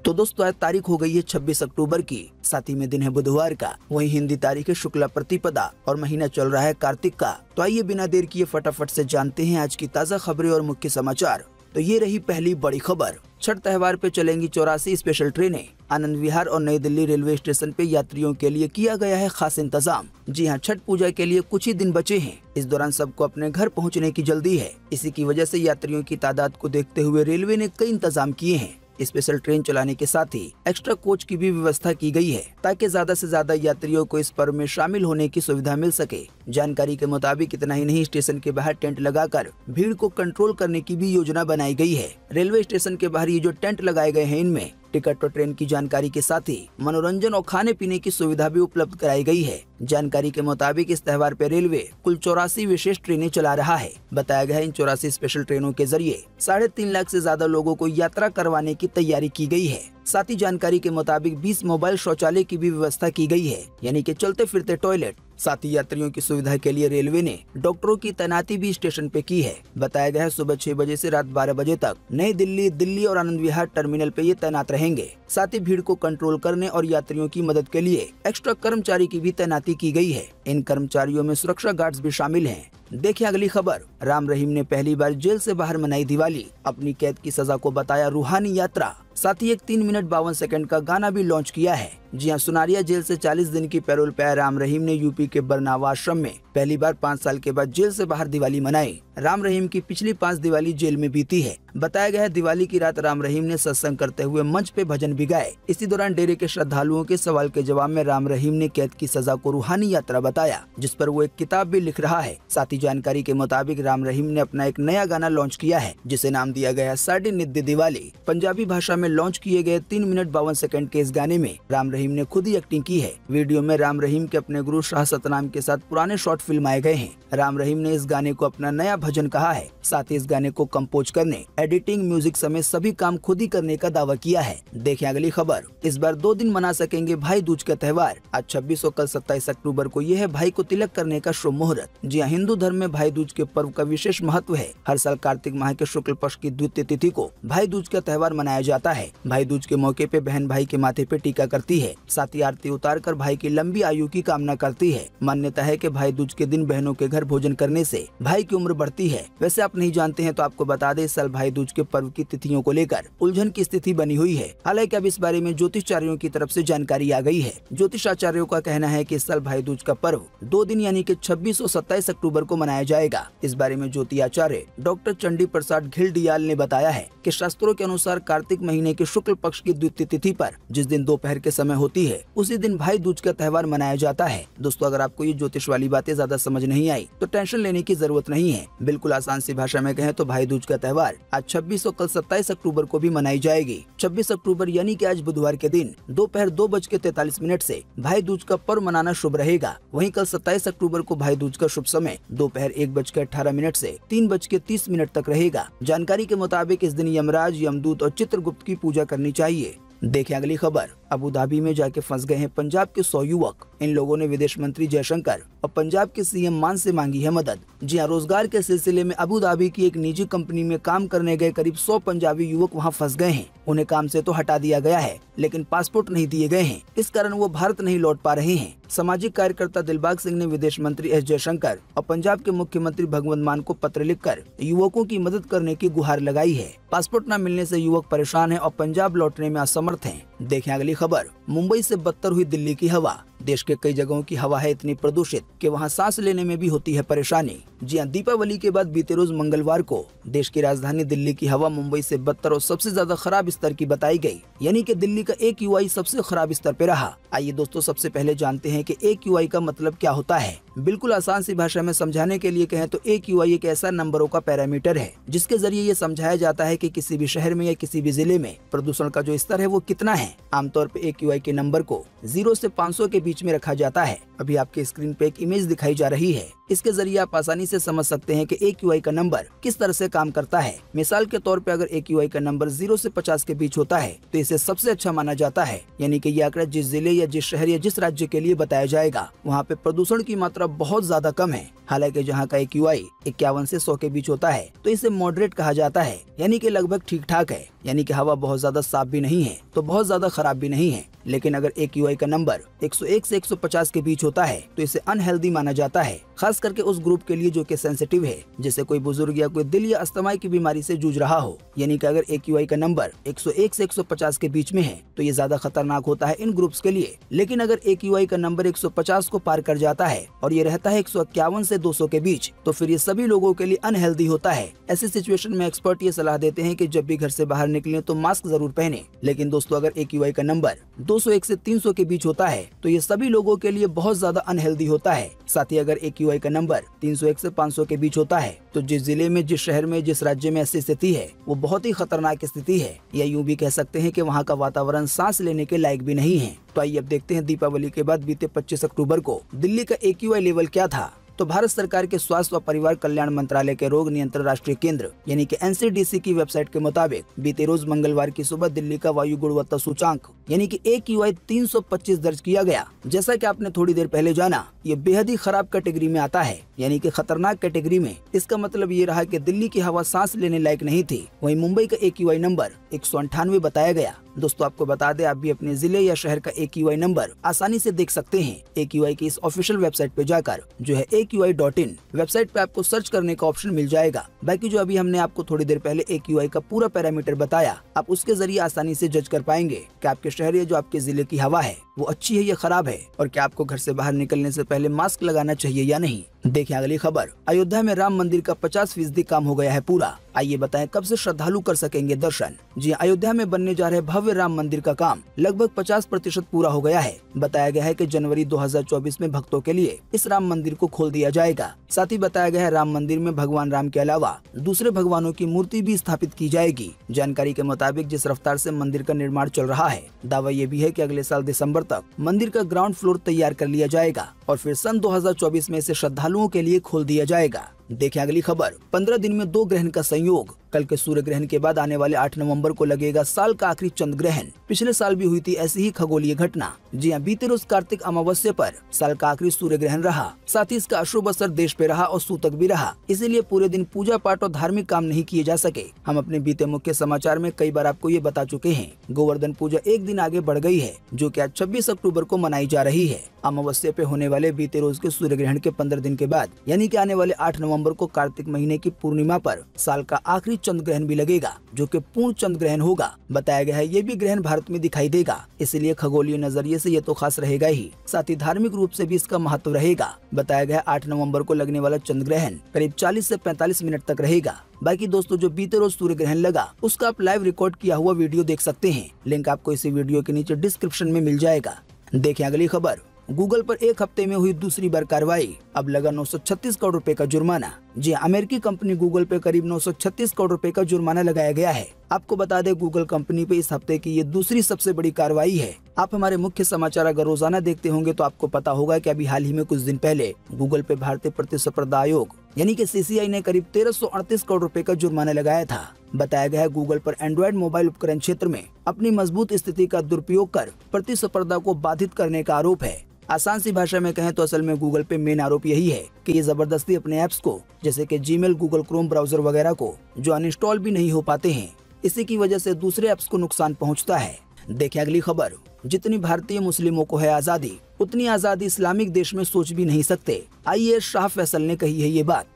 तो दोस्तों आज तारीख हो गई है 26 अक्टूबर की, साथ ही में दिन है बुधवार का। वहीं हिंदी तारीख है शुक्ला प्रतिपदा और महीना चल रहा है कार्तिक का। तो आइए बिना देर किए फटाफट से जानते हैं आज की ताज़ा खबरें और मुख्य समाचार। तो ये रही पहली बड़ी खबर। छठ त्योहार पे चलेंगी 84 स्पेशल ट्रेनें। आनंद विहार और नई दिल्ली रेलवे स्टेशन पे यात्रियों के लिए किया गया है खास इंतजाम। जी हां, छठ पूजा के लिए कुछ ही दिन बचे हैं। इस दौरान सबको अपने घर पहुंचने की जल्दी है। इसी की वजह से यात्रियों की तादाद को देखते हुए रेलवे ने कई इंतजाम किए हैं। स्पेशल ट्रेन चलाने के साथ ही एक्स्ट्रा कोच की भी व्यवस्था की गई है, ताकि ज्यादा से ज्यादा यात्रियों को इस पर्व में शामिल होने की सुविधा मिल सके। जानकारी के मुताबिक इतना ही नहीं, स्टेशन के बाहर टेंट लगाकर भीड़ को कंट्रोल करने की भी योजना बनाई गई है। रेलवे स्टेशन के बाहर ये जो टेंट लगाए गए हैं, इनमें टिकट और ट्रेन की जानकारी के साथ ही मनोरंजन और खाने पीने की सुविधा भी उपलब्ध कराई गई है। जानकारी के मुताबिक इस त्योहार पे रेलवे कुल 84 विशेष ट्रेनें चला रहा है। बताया गया है इन 84 स्पेशल ट्रेनों के जरिए 3.5 लाख से ज्यादा लोगों को यात्रा करवाने की तैयारी की गई है। साथ ही जानकारी के मुताबिक 20 मोबाइल शौचालय की भी व्यवस्था की गई है, यानी कि चलते फिरते टॉयलेट। साथ ही यात्रियों की सुविधा के लिए रेलवे ने डॉक्टरों की तैनाती भी स्टेशन पे की है। बताया गया है सुबह 6 बजे से रात 12 बजे तक नई दिल्ली, दिल्ली और आनंद विहार टर्मिनल पे ये तैनात रहेंगे। साथ ही भीड़ को कंट्रोल करने और यात्रियों की मदद के लिए एक्स्ट्रा कर्मचारी की भी तैनाती की गई है। इन कर्मचारियों में सुरक्षा गार्ड्स भी शामिल हैं। देखिए अगली खबर। राम रहीम ने पहली बार जेल से बाहर मनाई दिवाली। अपनी कैद की सजा को बताया रूहानी यात्रा। साथ ही एक 3 मिनट 52 सेकंड का गाना भी लॉन्च किया है। जी हां, सुनारिया जेल से 40 दिन की पैरोल पे आए राम रहीम ने यूपी के बरनावा आश्रम में पहली बार 5 साल के बाद जेल से बाहर दिवाली मनाई। राम रहीम की पिछली 5 दिवाली जेल में बीती है। बताया गया है दिवाली की रात राम रहीम ने सत्संग करते हुए मंच पे भजन भी गाए। इसी दौरान डेरे के श्रद्धालुओं के सवाल के जवाब में राम रहीम ने कैद की सजा को रूहानी यात्रा बताया, जिस पर वो एक किताब भी लिख रहा है। साथ ही जानकारी के मुताबिक राम रहीम ने अपना एक नया गाना लॉन्च किया है, जिसे नाम दिया गया है साडी निद्दी दिवाली। पंजाबी भाषा में लॉन्च किए गए 3 मिनट 52 सेकंड के इस गाने में राम रहीम ने खुद ही एक्टिंग की है। वीडियो में राम रहीम के अपने गुरु शाह सतनाम के साथ पुराने शॉट फिल्माए गए हैं। राम रहीम ने इस गाने को अपना नया भजन कहा है। साथ ही इस गाने को कंपोज करने, एडिटिंग, म्यूजिक समेत सभी काम खुद ही करने का दावा किया है। देखिए अगली खबर। इस बार 2 दिन मना सकेंगे भाई दूज का त्योहार। आज 26 और कल 27 अक्टूबर को यह है भाई को तिलक करने का शुभ मुहूर्त। जी हां, हिंदू धर्म में भाई दूज के पर्व का विशेष महत्व है। हर साल कार्तिक माह के शुक्ल पक्ष की द्वितीय तिथि को भाई दूज का त्योहार मनाया जाता है। भाई दूज के मौके पे बहन भाई के माथे पे टीका करती है। साथ ही आरती उतार कर भाई की लंबी आयु की कामना करती है। मान्यता है कि भाई दूज के दिन बहनों के घर भोजन करने से भाई की उम्र बढ़ती है। वैसे आप नहीं जानते हैं तो आपको बता दें, इस साल भाई दूज के पर्व की तिथियों को लेकर उलझन की स्थिति बनी हुई है। हालांकि अब इस बारे में ज्योतिषाचार्यों की तरफ से जानकारी आ गई है। ज्योतिषाचार्यों का कहना है कि इस साल भाई दूज का पर्व 2 दिन यानी कि 26 और 27 अक्टूबर को मनाया जाएगा। इस बारे में ज्योति आचार्य डॉक्टर चंडी प्रसाद घिल्डियाल ने बताया है कि शास्त्रों के अनुसार कार्तिक महीने के शुक्ल पक्ष की द्वितीय तिथि पर जिस दिन दोपहर के समय होती है, उसी दिन भाई दूज का त्योहार मनाया जाता है। दोस्तों, अगर आपको ये ज्योतिष वाली बातें ज्यादा समझ नहीं आई तो टेंशन लेने की जरूरत नहीं है। बिल्कुल आसान सी भाषा में कहें तो भाई दूज का त्योहार आज 26 और कल 27 अक्टूबर को भी मनाई जाएगी। 26 अक्टूबर यानी कि आज बुधवार के दिन दोपहर 2:43 से भाई दूज का पर्व मनाना शुभ रहेगा। वहीं कल 27 अक्टूबर को भाई दूज का शुभ समय दोपहर 1:18 से 3:30 तक रहेगा। जानकारी के मुताबिक इस दिन यमराज, यमदूत और चित्रगुप्त की पूजा करनी चाहिए। देखिए अगली खबर। अबू धाबी में जाके फंस गए हैं पंजाब के 100 युवक। इन लोगों ने विदेश मंत्री जयशंकर और पंजाब के सीएम मान से मांगी है मदद। जी हां, रोजगार के सिलसिले में अबू धाबी की एक निजी कंपनी में काम करने गए करीब 100 पंजाबी युवक वहां फंस गए हैं। उन्हें काम से तो हटा दिया गया है, लेकिन पासपोर्ट नहीं दिए गए हैं। इस कारण वो भारत नहीं लौट पा रहे हैं। सामाजिक कार्यकर्ता दिलबाग सिंह ने विदेश मंत्री एस जयशंकर और पंजाब के मुख्यमंत्री भगवंत मान को पत्र लिखकर युवकों की मदद करने की गुहार लगाई है। पासपोर्ट न मिलने से युवक परेशान हैं और पंजाब लौटने में असमर्थ हैं। देखें अगली खबर। मुंबई से बदतर हुई दिल्ली की हवा। देश के कई जगहों की हवा है इतनी प्रदूषित कि वहां सांस लेने में भी होती है परेशानी। जी हां, दीपावली के बाद बीते रोज मंगलवार को देश की राजधानी दिल्ली की हवा मुंबई से बदतर और सबसे ज्यादा खराब स्तर की बताई गई, यानी कि दिल्ली का AQI सबसे खराब स्तर पे रहा। आइए दोस्तों, सबसे पहले जानते हैं कि AQI का मतलब क्या होता है। बिल्कुल आसान सी भाषा में समझाने के लिए कहें तो AQI एक ऐसा नंबरों का पैरामीटर है जिसके जरिए ये समझाया जाता है कि किसी भी शहर में या किसी भी जिले में प्रदूषण का जो स्तर है वो कितना है। आमतौर पे AQI के नंबर को 0 से 500 के बीच में रखा जाता है। अभी आपके स्क्रीन पे एक इमेज दिखाई जा रही है। इसके जरिए आप आसानी से समझ सकते हैं कि AQI का नंबर किस तरह से काम करता है। मिसाल के तौर पे अगर AQI का नंबर 0 से 50 के बीच होता है तो इसे सबसे अच्छा माना जाता है, यानी कि ये आंकड़ा जिस जिले या जिस शहर या जिस राज्य के लिए बताया जाएगा वहाँ पे प्रदूषण की मात्रा बहुत ज्यादा कम है। हालांकि जहाँ का AQI 51 से 100 के बीच होता है तो इसे मॉडरेट कहा जाता है, यानी कि लगभग ठीक ठाक है, यानी कि हवा बहुत ज्यादा साफ भी नहीं है तो बहुत ज्यादा खराब भी नहीं है। लेकिन अगर AQI का नंबर 101 से 150 के बीच होता है तो इसे अनहेल्दी माना जाता है, खास करके उस ग्रुप के लिए जो कि सेंसिटिव है, जैसे कोई बुजुर्ग या कोई दिल या अस्थमा की बीमारी से जूझ रहा हो। यानी कि अगर AQI का नंबर 101 से 150 के बीच में है तो ये ज्यादा खतरनाक होता है इन ग्रुप्स के लिए। लेकिन अगर AQI का नंबर 150 को पार कर जाता है और ये रहता है 151 से 200 के बीच तो फिर ये सभी लोगों के लिए अनहेल्दी होता है। ऐसी सिचुएशन में एक्सपर्ट ये सलाह देते हैं कि जब भी घर से बाहर निकलें तो मास्क जरूर पहने। लेकिन दोस्तों अगर AQI का नंबर 201 से 300 के बीच होता है तो ये सभी लोगों के लिए बहुत ज्यादा अनहेल्दी होता है। साथ ही अगर AQI का नंबर 301 से 500 के बीच होता है तो जिस जिले में, जिस शहर में, जिस राज्य में ऐसी स्थिति है वो बहुत ही खतरनाक स्थिति है, या यूं भी कह सकते हैं कि वहाँ का वातावरण सांस लेने के लायक भी नहीं है। तो आइए अब देखते हैं दीपावली के बाद बीते 25 अक्टूबर को दिल्ली का AQI लेवल क्या था। तो भारत सरकार के स्वास्थ्य व परिवार कल्याण मंत्रालय के रोग नियंत्रण राष्ट्रीय केंद्र यानी कि NCDC की वेबसाइट के मुताबिक बीते रोज मंगलवार की सुबह दिल्ली का वायु गुणवत्ता सूचांक यानी कि AQI 325 दर्ज किया गया। जैसा कि आपने थोड़ी देर पहले जाना, ये बेहद ही खराब कैटेगरी में आता है, यानी कि खतरनाक कैटेगरी में। इसका मतलब ये रहा कि दिल्ली की हवा सांस लेने लायक नहीं थी। वहीं मुंबई का AQI नंबर 198 बताया गया। दोस्तों आपको बता दें, आप भी अपने जिले या शहर का AQI नंबर आसानी से देख सकते हैं। AQI की इस ऑफिशियल वेबसाइट पे जाकर जो है AQI.in वेबसाइट पे आपको सर्च करने का ऑप्शन मिल जाएगा। बाकी जो अभी हमने आपको थोड़ी देर पहले AQI का पूरा पैरामीटर बताया, आप उसके जरिए आसानी से जज कर पाएंगे कि आपके शहर या जो आपके जिले की हवा है वो अच्छी है या खराब है, और क्या आपको घर से बाहर निकलने से पहले मास्क लगाना चाहिए या नहीं। देखिए अगली खबर। अयोध्या में राम मंदिर का 50% काम हो गया है पूरा। आइए बताएं कब से श्रद्धालु कर सकेंगे दर्शन। जी अयोध्या में बनने जा रहे भव्य राम मंदिर का काम लगभग 50% पूरा हो गया है। बताया गया है कि जनवरी 2024 में भक्तों के लिए इस राम मंदिर को खोल दिया जाएगा। साथ ही बताया गया है राम मंदिर में भगवान राम के अलावा दूसरे भगवानों की मूर्ति भी स्थापित की जाएगी। जानकारी के मुताबिक जिस रफ्तार से मंदिर का निर्माण चल रहा है, दावा ये भी है कि अगले साल दिसंबर तक मंदिर का ग्राउंड फ्लोर तैयार कर लिया जाएगा और फिर सन 2024 में इसे श्रद्धालुओं के लिए खोल दिया जाएगा। देखें अगली खबर। 15 दिन में 2 ग्रहण का संयोग। कल के सूर्य ग्रहण के बाद आने वाले 8 नवंबर को लगेगा साल का आखिरी चंद्र ग्रहण। पिछले साल भी हुई थी ऐसी ही खगोलीय घटना। जी हां, बीते रोज कार्तिक अमावस्या पर साल का आखिरी सूर्य ग्रहण रहा। साथ ही इसका अशुभ असर देश पे रहा और सूतक भी रहा। इसीलिए पूरे दिन पूजा पाठ और धार्मिक काम नहीं किए जा सके। हम अपने बीते मुख्य समाचार में कई बार आपको ये बता चुके हैं। गोवर्धन पूजा एक दिन आगे बढ़ गई है, जो कि आज 26 अक्टूबर को मनाई जा रही है। अमावस्या पे होने वाले बीते रोज के सूर्य ग्रहण के 15 दिन के बाद यानी कि आने वाले 8 नवंबर को कार्तिक महीने की पूर्णिमा पर साल का आखिरी चंद्र ग्रहण भी लगेगा, जो कि पूर्ण चंद्र ग्रहण होगा। बताया गया है ये भी ग्रहण भारत में दिखाई देगा, इसलिए खगोलीय नजरिए से ये तो खास रहेगा ही, साथ ही धार्मिक रूप से भी इसका महत्व रहेगा। बताया गया 8 नवंबर को लगने वाला चंद्र ग्रहण करीब 40 से 45 मिनट तक रहेगा। बाकी दोस्तों जो बीते रोज सूर्य ग्रहण लगा उसका आप लाइव रिकॉर्ड किया हुआ वीडियो देख सकते हैं। लिंक आपको इसी वीडियो के नीचे डिस्क्रिप्शन में मिल जाएगा। देखें अगली खबर। गूगल पर एक हफ्ते में हुई दूसरी बार कार्रवाई, अब लगा 936 करोड़ रुपए का जुर्माना। जी अमेरिकी कंपनी गूगल पे करीब 936 करोड़ रुपए का जुर्माना लगाया गया है। आपको बता दें गूगल कंपनी पे इस हफ्ते की ये दूसरी सबसे बड़ी कार्रवाई है। आप हमारे मुख्य समाचार अगर रोजाना देखते होंगे तो आपको पता होगा कि अभी हाल ही में कुछ दिन पहले गूगल पे भारतीय प्रतिस्पर्धा आयोग यानी कि CCI ने करीब 1338 करोड़ रुपए का जुर्माना लगाया था। बताया गया है गूगल पर एंड्रॉइड मोबाइल उपकरण क्षेत्र में अपनी मजबूत स्थिति का दुरुपयोग कर प्रतिस्पर्धा को बाधित करने का आरोप है। आसान सी भाषा में कहें तो असल में गूगल पे मेन आरोप यही है कि ये जबरदस्ती अपने ऐप्स को जैसे कि जीमेल, गूगल क्रोम ब्राउजर वगैरह को जो अनइंस्टॉल भी नहीं हो पाते हैं, इसी की वजह से दूसरे ऐप्स को नुकसान पहुंचता है। देखें अगली खबर। जितनी भारतीय मुस्लिमों को है आजादी, उतनी आजादी इस्लामिक देश में सोच भी नहीं सकते। IAS शाह फैसल ने कही है ये बात।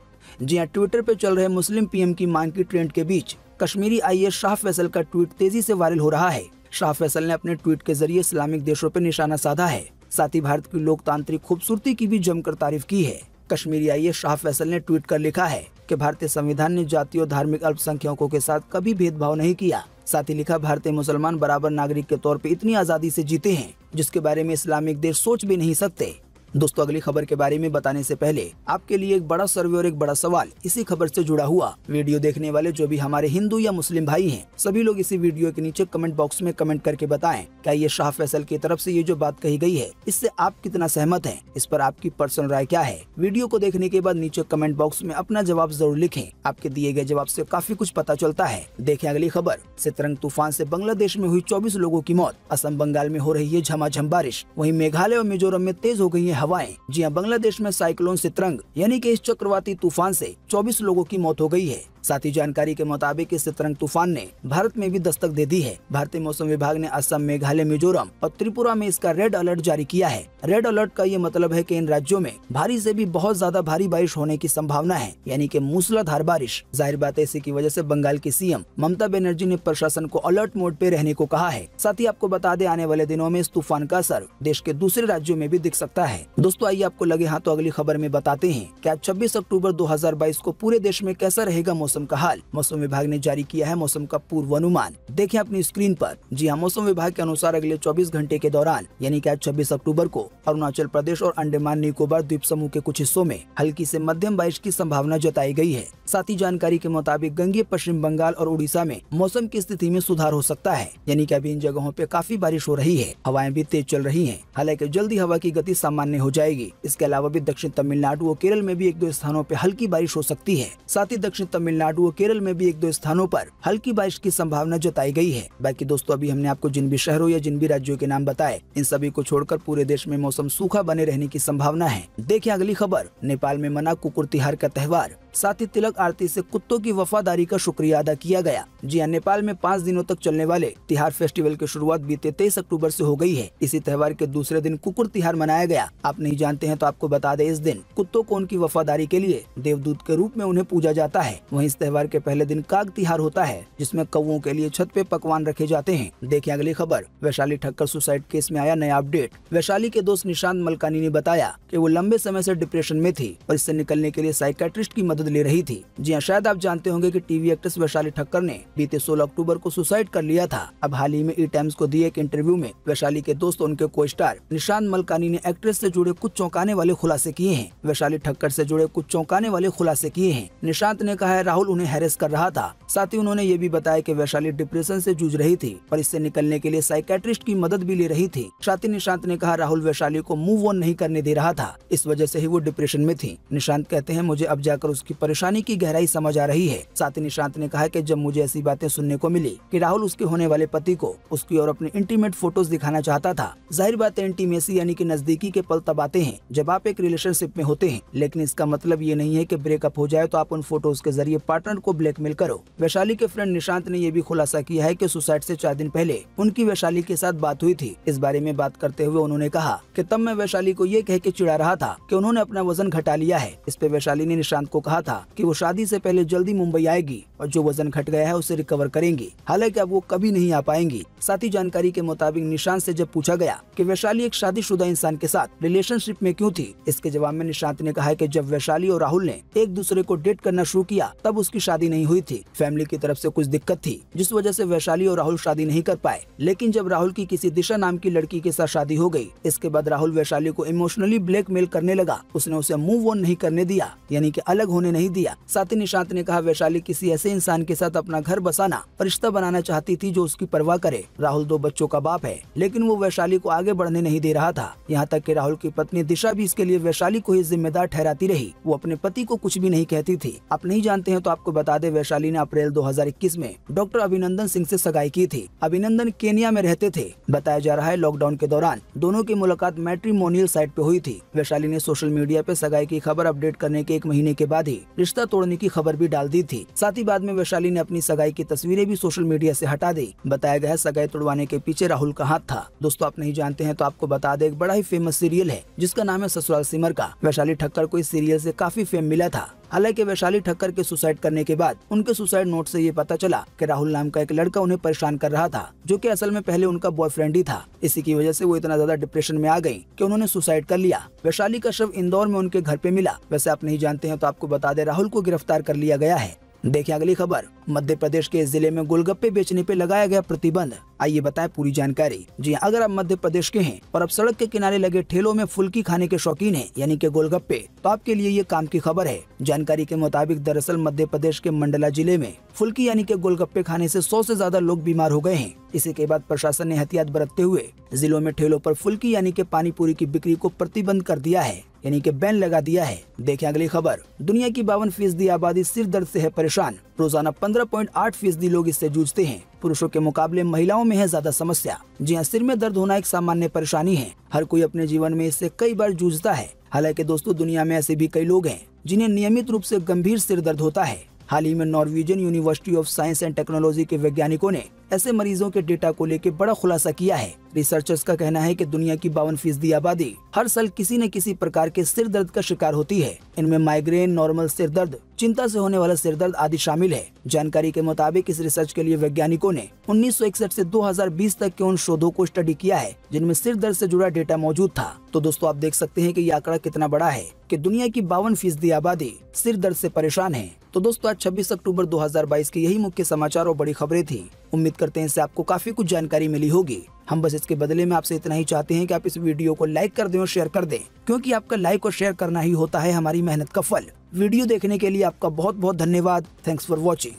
जी हाँ, ट्विटर पे चल रहे मुस्लिम PM की मांग की ट्रेंड के बीच कश्मीरी IAS शाह फैसल का ट्वीट तेजी से वायरल हो रहा है। शाह फैसल ने अपने ट्वीट के जरिए इस्लामिक देशों पर निशाना साधा है। साथ ही भारत की लोकतांत्रिक खूबसूरती की भी जमकर तारीफ की है। कश्मीरी IAS शाह फैसल ने ट्वीट कर लिखा है कि भारतीय संविधान ने जाति और धार्मिक अल्पसंख्यकों के साथ कभी भेदभाव नहीं किया। साथ ही लिखा, भारतीय मुसलमान बराबर नागरिक के तौर पे इतनी आजादी से जीते हैं जिसके बारे में इस्लामिक देश सोच भी नहीं सकते। दोस्तों अगली खबर के बारे में बताने से पहले आपके लिए एक बड़ा सर्वे और एक बड़ा सवाल इसी खबर से जुड़ा हुआ। वीडियो देखने वाले जो भी हमारे हिंदू या मुस्लिम भाई हैं, सभी लोग इसी वीडियो के नीचे कमेंट बॉक्स में कमेंट करके बताएं क्या ये शाह फैसल की तरफ से ये जो बात कही गई है इससे आप कितना सहमत हैं, इस पर आपकी पर्सनल राय क्या है। वीडियो को देखने के बाद नीचे कमेंट बॉक्स में अपना जवाब जरूर लिखें। आपके दिए गए जवाब से काफी कुछ पता चलता है। देखें अगली खबर। सितरंग तूफान से बांग्लादेश में हुई 24 लोगों की मौत। असम बंगाल में हो रही है झमाझम बारिश। वहीं मेघालय और मिजोरम में तेज हो गई है हवाएं। जी हां, बांग्लादेश में साइक्लोन सितरंग यानी कि इस चक्रवाती तूफान से 24 लोगों की मौत हो गई है। साथ ही जानकारी के मुताबिक इस सितरंग तूफान ने भारत में भी दस्तक दे दी है। भारतीय मौसम विभाग ने असम, मेघालय, मिजोरम और त्रिपुरा में इसका रेड अलर्ट जारी किया है। रेड अलर्ट का ये मतलब है कि इन राज्यों में भारी से भी बहुत ज्यादा भारी बारिश होने की संभावना है, यानी कि मूसलाधार बारिश। जाहिर बात है इसी की वजह से बंगाल की सीएम ममता बनर्जी ने प्रशासन को अलर्ट मोड पे रहने को कहा है। साथ ही आपको बता दें आने वाले दिनों में इस तूफान का असर देश के दूसरे राज्यों में भी दिख सकता है। दोस्तों आइए आपको लगे हाथ तो अगली खबर में बताते हैं कि आज 26 अक्टूबर 2022 को पूरे देश में कैसा रहेगा मौसम का हाल। मौसम विभाग ने जारी किया है मौसम का पूर्वानुमान। देखें अपनी स्क्रीन पर। जी हां, मौसम विभाग के अनुसार अगले 24 घंटे के दौरान यानी कि आज 26 अक्टूबर को अरुणाचल प्रदेश और अंडमान निकोबार द्वीप समूह के कुछ हिस्सों में हल्की से मध्यम बारिश की संभावना जताई गई है। साथ ही जानकारी के मुताबिक गंगेय पश्चिम बंगाल और उड़ीसा में मौसम की स्थिति में सुधार हो सकता है, यानी कि अभी इन जगहों पे काफी बारिश हो रही है। हवाएं भी तेज चल रही हैं। हालांकि जल्दी हवा की गति सामान्य हो जाएगी। इसके अलावा भी दक्षिण तमिलनाडु और केरल में भी एक दो स्थानों पे हल्की बारिश हो सकती है। साथ ही दक्षिण तमिलनाडु और केरल में भी एक दो स्थानों पर हल्की बारिश की संभावना जताई गई है। बाकी दोस्तों अभी हमने आपको जिन भी शहरों या जिन भी राज्यों के नाम बताए, इन सभी को छोड़कर पूरे देश में मौसम सूखा बने रहने की संभावना है। देखिए अगली खबर। नेपाल में मना कुकुर तिहार का त्योहार। साथ ही तिलक आरती से कुत्तों की वफादारी का शुक्रिया अदा किया गया। जी हां, नेपाल में 5 दिनों तक चलने वाले तिहार फेस्टिवल की शुरुआत बीते 23 अक्टूबर से हो गई है। इसी त्योहार के दूसरे दिन कुकुर तिहार मनाया गया। आप नहीं जानते हैं तो आपको बता दें, इस दिन कुत्तों को उनकी वफादारी के लिए देवदूत के रूप में उन्हें पूजा जाता है। वहीं इस त्योहार के पहले दिन काग तिहार होता है, जिसमें कौवों के लिए छत पे पकवान रखे जाते हैं। देखिए अगली खबर। वैशाली ठक्कर सुसाइड केस में आया नया अपडेट। वैशाली के दोस्त निशांत मलकानी ने बताया कि वो लंबे समय से डिप्रेशन में थी और इससे निकलने के लिए साइकियाट्रिस्ट की मदद ले रही थी। जी हां, शायद आप जानते होंगे कि टीवी एक्ट्रेस वैशाली ठक्कर ने बीते 16 अक्टूबर को सुसाइड कर लिया था। अब हाल ही में ई टाइम्स को दिए एक इंटरव्यू में वैशाली के दोस्त उनके को स्टार निशांत मलकानी ने एक्ट्रेस से जुड़े कुछ चौंकाने वाले खुलासे किए हैं। वैशाली ठक्कर से जुड़े कुछ चौंकाने वाले खुलासे किए हैं। निशांत ने कहा है राहुल उन्हें हैरेस कर रहा था। साथ ही उन्होंने ये भी बताया कि वैशाली डिप्रेशन से जूझ रही थी और इससे निकलने के लिए साइकियाट्रिस्ट की मदद भी ले रही थी। साथ ही निशांत ने कहा राहुल वैशाली को मूव ऑन नहीं करने दे रहा था, इस वजह से ही वो डिप्रेशन में थी। निशांत कहते हैं मुझे अब जाकर उसकी परेशानी की गहराई समझ आ रही है। साथ ही निशांत ने कहा कि जब मुझे ऐसी बातें सुनने को मिली कि राहुल उसके होने वाले पति को उसकी और अपने इंटीमेट फोटोज दिखाना चाहता था। जाहिर बात है इंटीमेसी यानी कि नजदीकी के पल तब आते हैं जब आप एक रिलेशनशिप में होते हैं, लेकिन इसका मतलब ये नहीं है कि ब्रेकअप हो जाए तो आप उन फोटोज के जरिए पार्टनर को ब्लैकमेल करो। वैशाली के फ्रेंड निशांत ने यह भी खुलासा किया है कि सुसाइड से 4 दिन पहले उनकी वैशाली के साथ बात हुई थी। इस बारे में बात करते हुए उन्होंने कहा कि तब मैं वैशाली को ये कह के चिढ़ा रहा था कि उन्होंने अपना वजन घटा लिया है। इस पे वैशाली ने निशांत को कहा था कि वो शादी से पहले जल्दी मुंबई आएगी और जो वजन घट गया है उसे रिकवर करेंगी। हालांकि अब वो कभी नहीं आ पाएंगी। साथ ही जानकारी के मुताबिक निशांत से जब पूछा गया कि वैशाली एक शादीशुदा इंसान के साथ रिलेशनशिप में क्यों थी, इसके जवाब में निशांत ने कहा कि जब वैशाली और राहुल ने एक दूसरे को डेट करना शुरू किया तब उसकी शादी नहीं हुई थी। फैमिली की तरफ से कुछ दिक्कत थी जिस वजह से वैशाली और राहुल शादी नहीं कर पाए। लेकिन जब राहुल की किसी दिशा नाम की लड़की के साथ शादी हो गई, इसके बाद राहुल वैशाली को इमोशनली ब्लैकमेल करने लगा। उसने उसे मूव ऑन नहीं करने दिया, यानी कि अलग होने नहीं दिया। साथ ही निशांत ने कहा वैशाली किसी ऐसे इंसान के साथ अपना घर बसाना और रिश्ता बनाना चाहती थी जो उसकी परवाह करे। राहुल 2 बच्चों का बाप है, लेकिन वो वैशाली को आगे बढ़ने नहीं दे रहा था। यहाँ तक कि राहुल की पत्नी दिशा भी इसके लिए वैशाली को ही जिम्मेदार ठहराती रही। वो अपने पति को कुछ भी नहीं कहती थी। आप नहीं जानते हैं तो आपको बता दे, वैशाली ने अप्रैल 2021 में डॉक्टर अभिनंदन सिंह से सगाई की थी। अभिनंदन केनिया में रहते थे। बताया जा रहा है लॉकडाउन के दौरान दोनों की मुलाकात मैट्रिमोनियल साइट पे हुई थी। वैशाली ने सोशल मीडिया पे सगाई की खबर अपडेट करने के 1 महीने के बाद ही रिश्ता तोड़ने की खबर भी डाल दी थी। साथ ही बाद में वैशाली ने अपनी सगाई की तस्वीरें भी सोशल मीडिया से हटा दी। बताया गया है सगाई तोड़वाने के पीछे राहुल का हाथ था। दोस्तों आप नहीं जानते हैं तो आपको बता दे, एक बड़ा ही फेमस सीरियल है जिसका नाम है ससुराल सिमर का। वैशाली ठक्कर को इस सीरियल से काफी फेम मिला था। हालांकि वैशाली ठक्कर के सुसाइड करने के बाद उनके सुसाइड नोट से ये पता चला कि राहुल नाम का एक लड़का उन्हें परेशान कर रहा था, जो कि असल में पहले उनका बॉयफ्रेंड ही था। इसी की वजह से वो इतना ज्यादा डिप्रेशन में आ गई कि उन्होंने सुसाइड कर लिया। वैशाली का शव इंदौर में उनके घर पे मिला। वैसे आप नहीं जानते हैं तो आपको बता दे, राहुल को गिरफ्तार कर लिया गया है। देखिए अगली खबर, मध्य प्रदेश के इस जिले में गोलगप्पे बेचने पे लगाया गया प्रतिबंध। आइए बताएं पूरी जानकारी। जी हाँ, अगर आप मध्य प्रदेश के हैं और आप सड़क के किनारे लगे ठेलों में फुल्की खाने के शौकीन हैं, यानी कि गोलगप्पे, तो आपके लिए ये काम की खबर है। जानकारी के मुताबिक दरअसल मध्य प्रदेश के मंडला जिले में फुल्की यानी कि गोलगप्पे खाने से 100 से ज्यादा लोग बीमार हो गए हैं। इसी के बाद प्रशासन ने एहतियात बरतते हुए जिलों में ठेलों पर फुल्की यानी कि पानी पूरी की बिक्री को प्रतिबंध कर दिया है, यानी कि बैन लगा दिया है। देखें अगली खबर, दुनिया की 52% आबादी सिर दर्द से है परेशान। रोजाना 15.8% लोग इससे जूझते हैं। पुरुषों के मुकाबले महिलाओं में है ज्यादा समस्या। जी हाँ, सिर में दर्द होना एक सामान्य परेशानी है। हर कोई अपने जीवन में इससे कई बार जूझता है। हालांकि दोस्तों, दुनिया में ऐसे भी कई लोग हैं जिन्हें नियमित रूप से गंभीर सिर दर्द होता है। हाल ही में Norwegian university of science and technology के वैज्ञानिकों ने ऐसे मरीजों के डेटा को लेकर बड़ा खुलासा किया है। रिसर्चर्स का कहना है कि दुनिया की 52% आबादी हर साल किसी न किसी प्रकार के सिर दर्द का शिकार होती है। इनमें माइग्रेन, नॉर्मल सिर दर्द, चिंता से होने वाला सिर दर्द आदि शामिल है। जानकारी के मुताबिक इस रिसर्च के लिए वैज्ञानिकों ने 1961 से 2020 तक के उन शोधों को स्टडी किया है जिनमें सिर दर्द से जुड़ा डेटा मौजूद था। तो दोस्तों, आप देख सकते हैं कि ये आंकड़ा कितना बड़ा है कि दुनिया की 52% आबादी सिर दर्द से परेशान है। तो दोस्तों, आज 26 अक्टूबर 2022 की यही मुख्य समाचार और बड़ी खबरें थी। उम्मीद करते हैं इससे आपको काफी कुछ जानकारी मिली होगी। हम बस इसके बदले में आपसे इतना ही चाहते हैं कि आप इस वीडियो को लाइक कर दें और शेयर कर दें, क्योंकि आपका लाइक और शेयर करना ही होता है हमारी मेहनत का फल। वीडियो देखने के लिए आपका बहुत बहुत धन्यवाद। Thanks for watching.